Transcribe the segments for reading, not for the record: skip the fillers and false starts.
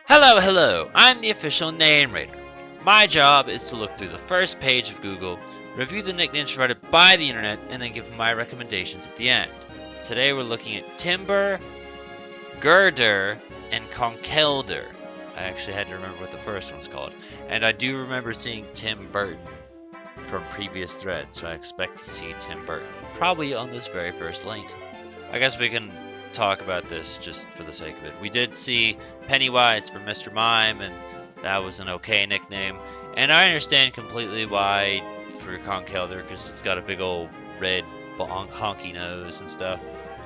Hello, hello, I'm the official name rater. My job is to look through the first page of Google, review the nicknames provided by the internet, and then give my recommendations at the end. Today we're looking at Timburr, Gurdurr, and Conkeldurr. I actually had to remember what the first one's called. And I do remember seeing Timburton from previous threads, so I expect to see Timburton probably on this very first link. I guess we can talk about this just for the sake of it. We did see Pennywise from Mr. Mime, and that was an okay nickname. And I understand completely why for Conkeldurr, because it's got a big old red honky nose and stuff.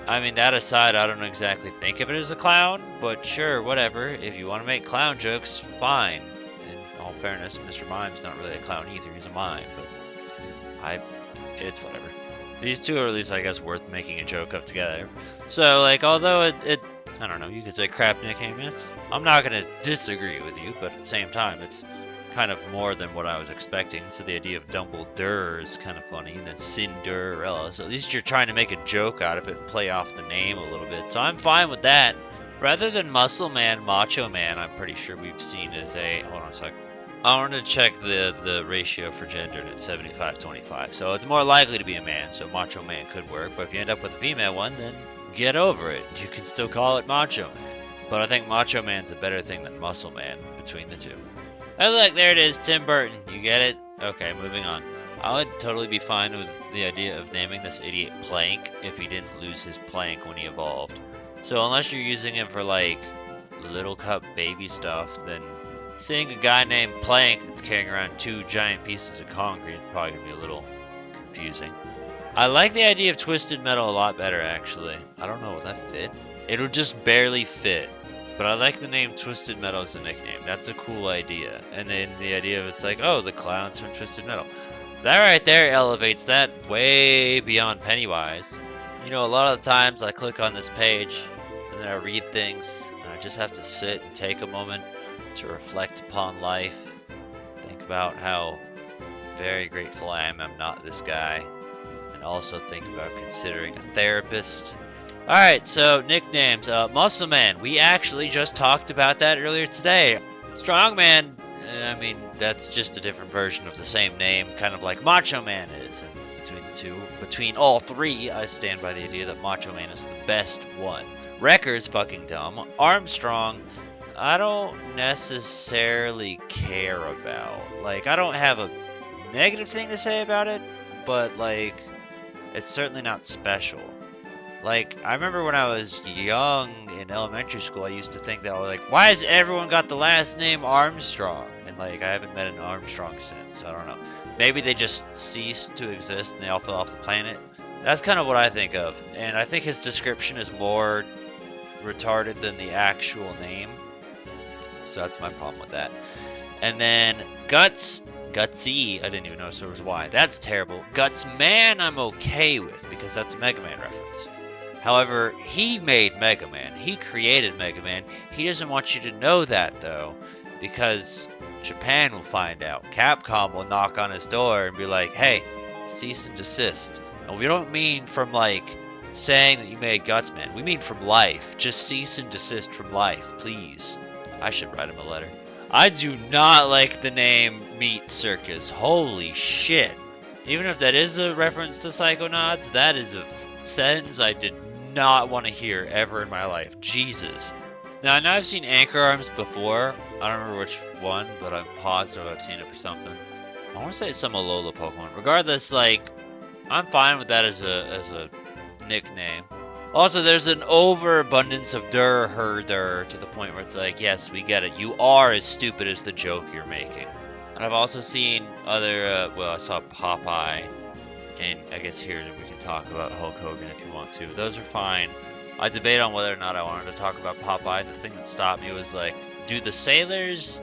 I mean, that aside, I don't exactly think of it as a clown, but sure, whatever. If you want to make clown jokes, fine. In all fairness, Mr. Mime's not really a clown either, he's a mime, but it's whatever. These two are at least, I guess, worth making a joke of together. So, like, although it I don't know, you could say crap nickname, I'm not going to disagree with you, but at the same time, it's kind of more than what I was expecting. So the idea of Dumbledore is kind of funny, and then Cinderella. So at least you're trying to make a joke out of it and play off the name a little bit. So I'm fine with that. Rather than Muscle Man, Macho Man, I'm pretty sure we've seen as a... Hold on a sec. I wanted to check the ratio for gender, and it's 75-25. So it's more likely to be a man, so Macho Man could work. But if you end up with a female one, then get over it. You can still call it Macho Man. But I think Macho Man's a better thing than Muscle Man between the two. Oh look, there it is, Timburton. You get it? Okay, moving on. I would totally be fine with the idea of naming this idiot Plank if he didn't lose his plank when he evolved. So unless you're using him for, like, little cup baby stuff, then seeing a guy named Plank that's carrying around two giant pieces of concrete is probably going to be a little confusing. I like the idea of Twisted Metal a lot better, actually. I don't know, will that fit? It'll just barely fit. But I like the name Twisted Metal as a nickname. That's a cool idea. And then the idea of it's like, oh, the clown's from Twisted Metal. That right there elevates that way beyond Pennywise. You know, a lot of the times I click on this page and then I read things and I just have to sit and take a moment to reflect upon life. Think about how very grateful I am I'm not this guy. And also think about considering a therapist. Alright, so nicknames. Muscle Man. We actually just talked about that earlier today. Strongman, I mean, that's just a different version of the same name, kind of like Macho Man is. And between the two, between all three, I stand by the idea that Macho Man is the best one. Wrecker's fucking dumb. Armstrong, I don't necessarily care about. Like, I don't have a negative thing to say about it, but, like, it's certainly not special. Like, I remember when I was young in elementary school, I used to think that I was like, why has everyone got the last name Armstrong? And, like, I haven't met an Armstrong since. I don't know. Maybe they just ceased to exist and they all fell off the planet. That's kind of what I think of. And I think his description is more retarded than the actual name. So that's my problem with that. And then Gutsy, I didn't even know there was a Y. That's terrible. Guts Man, I'm okay with because that's a Mega Man reference. However, he made Mega Man. He created Mega Man. He doesn't want you to know that, though, because Japan will find out. Capcom will knock on his door and be like, hey, cease and desist. And we don't mean from, like, saying that you made Guts Man. We mean from life. Just cease and desist from life, please. I should write him a letter. I do not like the name Meat Circus. Holy shit. Even if that is a reference to Psychonauts, that is a sentence I did not want to hear ever in my life. Jesus. Now, I know I've seen Anchor Arms before. I don't remember which one, but I'm positive I've seen it for something. I want to say it's some Alola Pokemon. Regardless, like, I'm fine with that as a nickname. Also, there's an overabundance of Durr to the point where it's like, yes, we get it. You are as stupid as the joke you're making. And I've also seen other, I saw Popeye. And I guess here we can talk about Hulk Hogan if you want to. Those are fine. I debate on whether or not I wanted to talk about Popeye. The thing that stopped me was like, do the sailors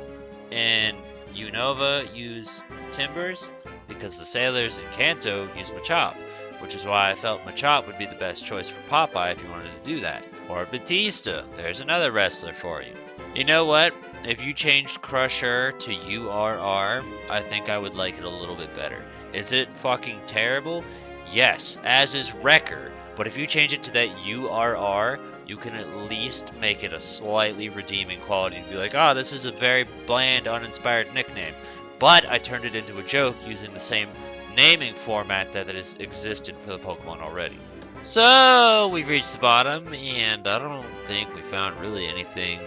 in Unova use Timburrs? Because the sailors in Kanto use Machop. Which is why I felt Machop would be the best choice for Popeye if you wanted to do that. Or Batista. There's another wrestler for you. You know what? If you changed Crusher to URR, I think I would like it a little bit better. Is it fucking terrible? Yes, as is Wrecker. But if you change it to that URR, you can at least make it a slightly redeeming quality and be like, oh, this is a very bland, uninspired nickname. But I turned it into a joke using the same naming format that has existed for the Pokemon already. So we've reached the bottom, and I don't think we found really anything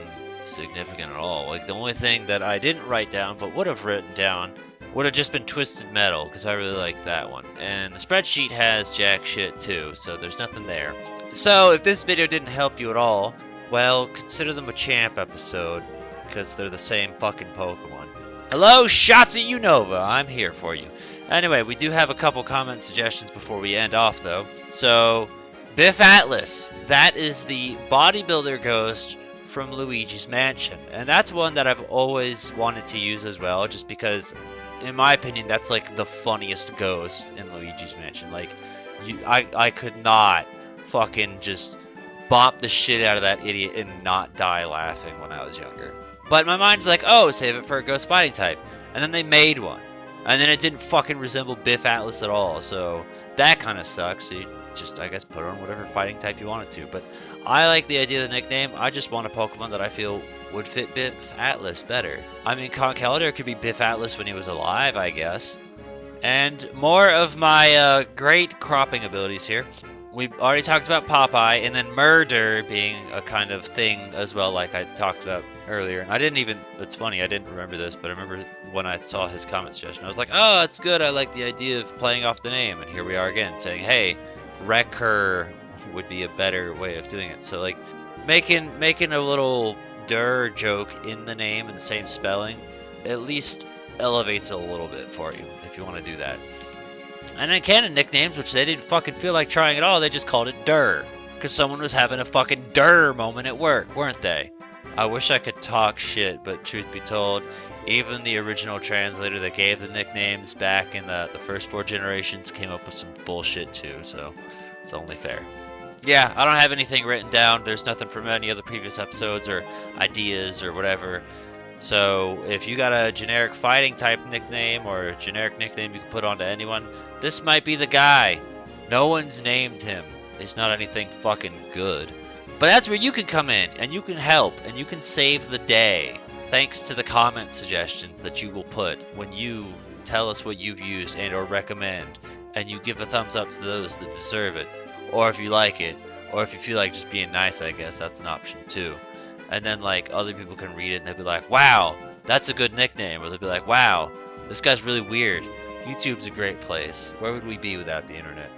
significant at all. Like, the only thing that I didn't write down but would have written down would have just been Twisted Metal, because I really like that one. And the spreadsheet has jack shit too, so there's nothing there. So if this video didn't help you at all, well, consider them a champ episode, because they're the same fucking Pokemon. Hello, Shotzi Unova, I'm here for you. Anyway, we do have a couple comment suggestions before we end off, though. So, Biff Atlas, that is the bodybuilder ghost from Luigi's Mansion. And that's one that I've always wanted to use as well, just because, in my opinion, that's like the funniest ghost in Luigi's Mansion. Like, I could not fucking just bop the shit out of that idiot and not die laughing when I was younger. But my mind's like, oh, save it for a ghost fighting type. And then they made one. And then it didn't fucking resemble Biff Atlas at all. So that kind of sucks. So you just, I guess, put on whatever fighting type you wanted to. But I like the idea of the nickname. I just want a Pokemon that I feel would fit Biff Atlas better. I mean, Conkeldurr could be Biff Atlas when he was alive, I guess. And more of my great cropping abilities here. We've already talked about Popeye, and then Murder being a kind of thing as well, like I talked about earlier. And I didn't even, it's funny, I didn't remember this, but I remember when I saw his comment suggestion, I was like, oh, it's good, I like the idea of playing off the name. And here we are again, saying, hey, Wrecker would be a better way of doing it. So, like, making a little Durr joke in the name and the same spelling at least elevates it a little bit for you, if you want to do that. And then canon nicknames, which they didn't fucking feel like trying at all, they just called it Durr. Because someone was having a fucking Durr moment at work, weren't they? I wish I could talk shit, but truth be told, even the original translator that gave the nicknames back in the first 4 generations came up with some bullshit too, so it's only fair. Yeah, I don't have anything written down. There's nothing from any other previous episodes or ideas or whatever. So if you got a generic fighting type nickname or a generic nickname you can put onto anyone, this might be the guy. No one's named him. He's not anything fucking good. But that's where you can come in, and you can help, and you can save the day. Thanks to the comment suggestions that you will put when you tell us what you've used and or recommend, and you give a thumbs up to those that deserve it. Or if you like it, or if you feel like just being nice, I guess that's an option too. And then, like, other people can read it and they'll be like, wow, that's a good nickname. Or they'll be like, wow, this guy's really weird. YouTube's a great place. Where would we be without the internet?